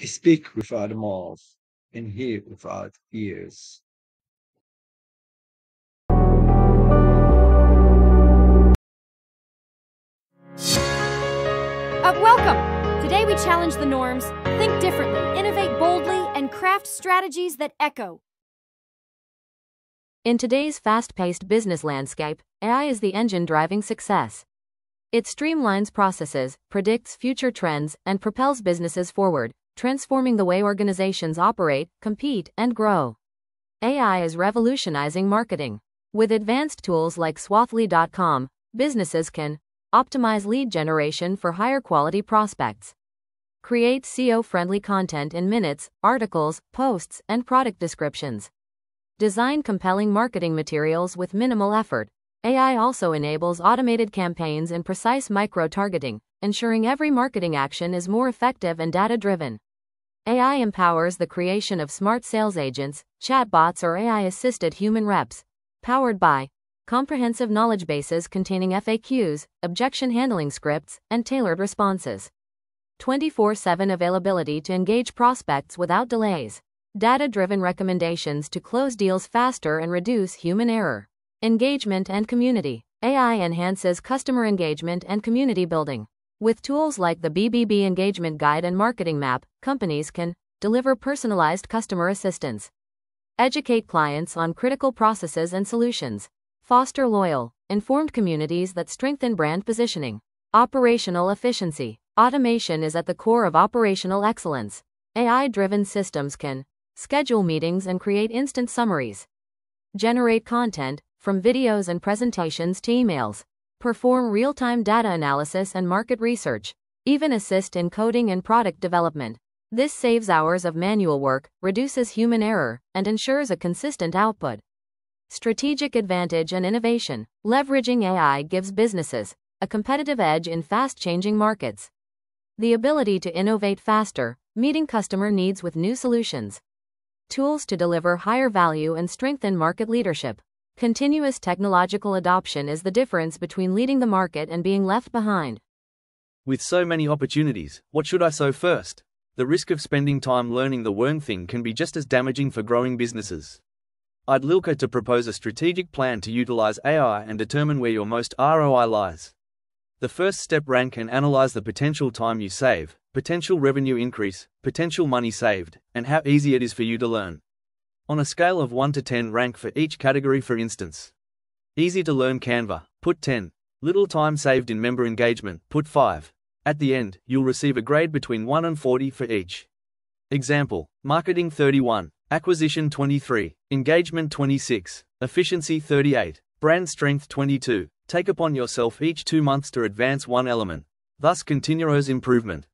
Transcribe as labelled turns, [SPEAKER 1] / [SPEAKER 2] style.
[SPEAKER 1] I speak without a mouth and hear without ears.
[SPEAKER 2] Welcome! Today we challenge the norms, think differently, innovate boldly, and craft strategies that echo.
[SPEAKER 3] In today's fast-paced business landscape, AI is the engine driving success. It streamlines processes, predicts future trends, and propels businesses forward, transforming the way organizations operate, compete, and grow. AI is revolutionizing marketing. With advanced tools like Swathly.com, businesses can optimize lead generation for higher quality prospects, create SEO-friendly content in minutes, articles, posts, and product descriptions, design compelling marketing materials with minimal effort. AI also enables automated campaigns and precise micro-targeting, ensuring every marketing action is more effective and data-driven. AI empowers the creation of smart sales agents, chatbots, or AI-assisted human reps, powered by comprehensive knowledge bases containing FAQs, objection handling scripts, and tailored responses. 24/7 availability to engage prospects without delays. Data-driven recommendations to close deals faster and reduce human error. Engagement and community. AI enhances customer engagement and community building. With tools like the BBB Engagement Guide and Marketing Map, companies can deliver personalized customer assistance, educate clients on critical processes and solutions, foster loyal, informed communities that strengthen brand positioning. Operational efficiency. Automation is at the core of operational excellence. AI-driven systems can schedule meetings and create instant summaries, generate content, from videos and presentations to emails, perform real-time data analysis and market research, even assist in coding and product development. This saves hours of manual work, reduces human error, and ensures a consistent output. Strategic advantage and innovation. Leveraging AI gives businesses a competitive edge in fast-changing markets. The ability to innovate faster, meeting customer needs with new solutions. Tools to deliver higher value and strengthen market leadership. Continuous technological adoption is the difference between leading the market and being left behind.
[SPEAKER 4] With so many opportunities, what should I sow first? The risk of spending time learning the wrong thing can be just as damaging for growing businesses. I'd Lilka to propose a strategic plan to utilize AI and determine where your most ROI lies. The first step: rank and analyze the potential time you save, potential revenue increase, potential money saved, and how easy it is for you to learn. On a scale of 1 to 10, rank for each category. For instance, easy to learn Canva, put 10. Little time saved in member engagement, put 5. At the end, you'll receive a grade between 1 and 40 for each. Example: marketing 31, acquisition 23, engagement 26, efficiency 38, brand strength 22. Take upon yourself each 2 months to advance one element, thus continuous improvement.